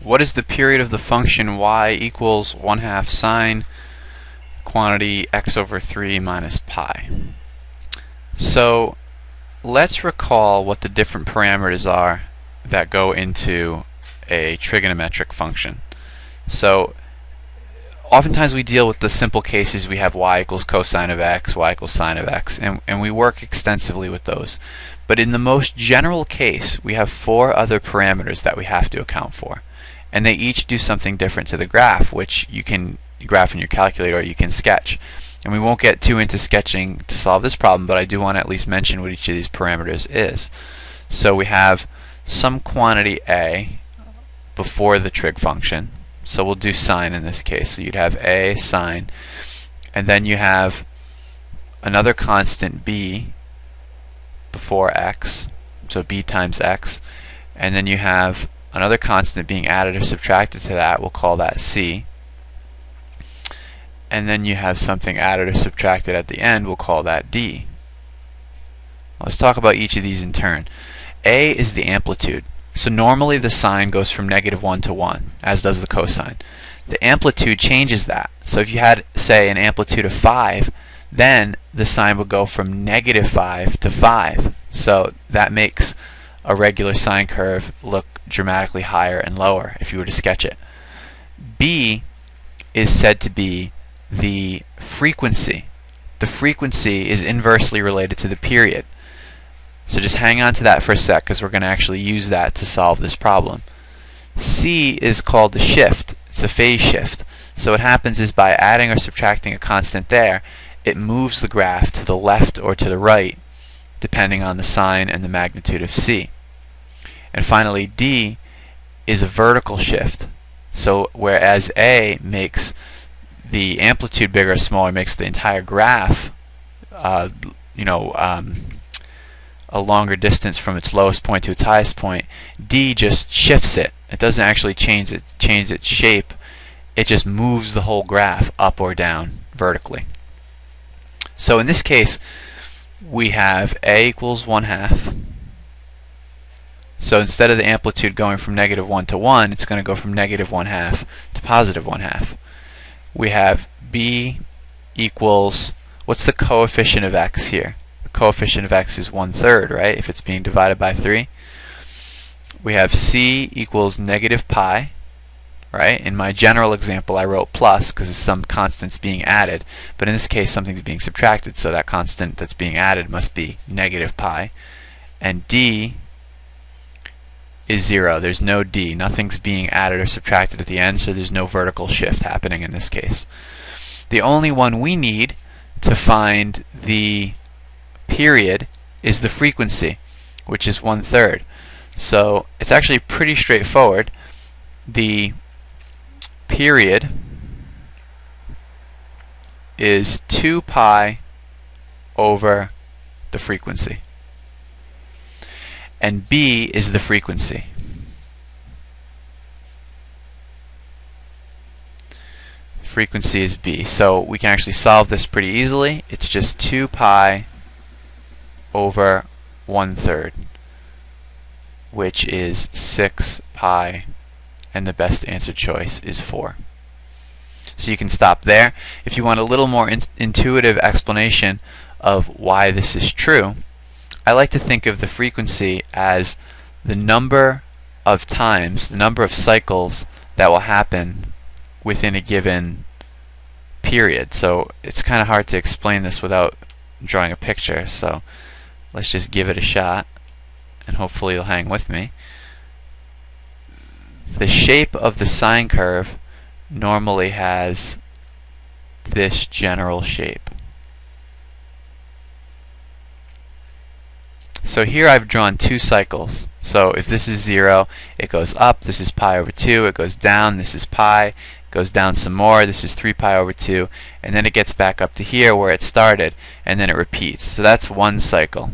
what is the period of the function y equals 1/2 sine quantity x over 3 minus pi? So let's recall what the different parameters are that go into a trigonometric function. So oftentimes we deal with the simple cases. We have y equals cosine of x, y equals sine of x, and we work extensively with those. But in the most general case, we have 4 other parameters that we have to account for. And they each do something different to the graph, which you can graph in your calculator or you can sketch. And we won't get too into sketching to solve this problem, but I do want to at least mention what each of these parameters is. So we have some quantity a before the trig function. So we'll do sine in this case. So you'd have a sine, and then you have another constant b before x, so b times x, and then you have another constant being added or subtracted to that. We'll call that c. And then you have something added or subtracted at the end. We'll call that d. Let's talk about each of these in turn. A is the amplitude. So normally the sine goes from -1 to 1, as does the cosine. The amplitude changes that. So if you had, say, an amplitude of 5, then the sine would go from -5 to 5. So that makes a regular sine curve look dramatically higher and lower if you were to sketch it. B is said to be the frequency. The frequency is inversely related to the period. So just hang on to that for a sec, because we're going to actually use that to solve this problem. C is called the shift. It's a phase shift. So what happens is by adding or subtracting a constant there, it moves the graph to the left or to the right, depending on the sign and the magnitude of C. And finally, D is a vertical shift. So whereas A makes the amplitude bigger or smaller, makes the entire graph a longer distance from its lowest point to its highest point, D just shifts it. It doesn't actually change its shape. It just moves the whole graph up or down vertically. So in this case, we have A equals 1/2. So instead of the amplitude going from -1 to 1, it's going to go from -1/2 to +1/2. We have B equals, what's the coefficient of x here? The coefficient of x is 1/3, right? If it's being divided by 3. We have C equals -pi, right? In my general example, I wrote plus because some constant's being added, but in this case, something's being subtracted, so that constant that's being added must be -pi. And D is 0. There's no D. Nothing's being added or subtracted at the end, so there's no vertical shift happening in this case. The only one we need to find the period is the frequency, which is 1/3. So it's actually pretty straightforward. The period is 2 pi over the frequency. And B is the frequency. Frequency is B. So we can actually solve this pretty easily. It's just 2 pi over 1/3, which is 6 pi, and the best answer choice is 4. So you can stop there. If you want a little more intuitive explanation of why this is true, I like to think of the frequency as the number of times, the number of cycles that will happen within a given period. So it's kind of hard to explain this without drawing a picture, so let's just give it a shot and hopefully you'll hang with me. The shape of the sine curve normally has this general shape. So here I've drawn 2 cycles. So if this is 0, it goes up, this is pi over 2, it goes down, this is pi, it goes down some more, this is 3 pi over 2, and then it gets back up to here where it started, and then it repeats. So that's one cycle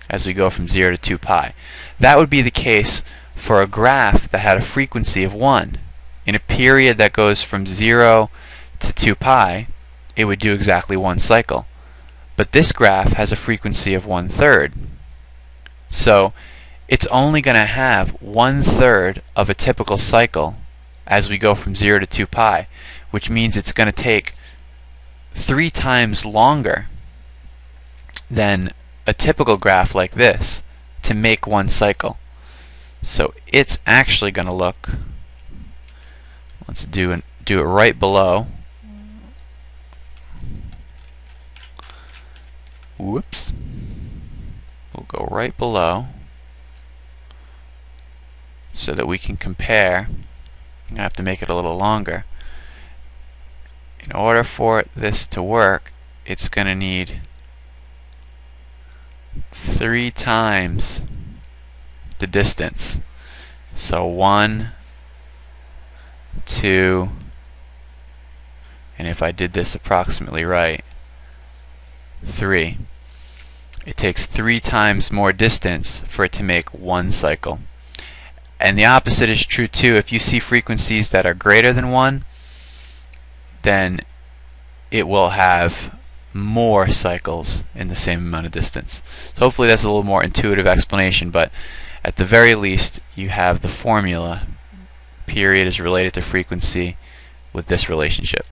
as we go from 0 to 2 pi. That would be the case for a graph that had a frequency of 1. In a period that goes from 0 to 2 pi, it would do exactly one cycle. But this graph has a frequency of 1/3. So it's only going to have 1/3 of a typical cycle as we go from 0 to 2 pi, which means it's going to take 3 times longer than a typical graph like this to make one cycle. So it's actually going to look, let's do it right below. Whoops. We'll go right below so that we can compare. I'm going to have to make it a little longer. In order for this to work, it's going to need 3 times the distance. So 1, 2, and if I did this approximately right, 3. It takes 3 times more distance for it to make one cycle. And the opposite is true too. If you see frequencies that are greater than 1, then it will have more cycles in the same amount of distance. So hopefully that's a little more intuitive explanation, but at the very least you have the formula period is related to frequency with this relationship.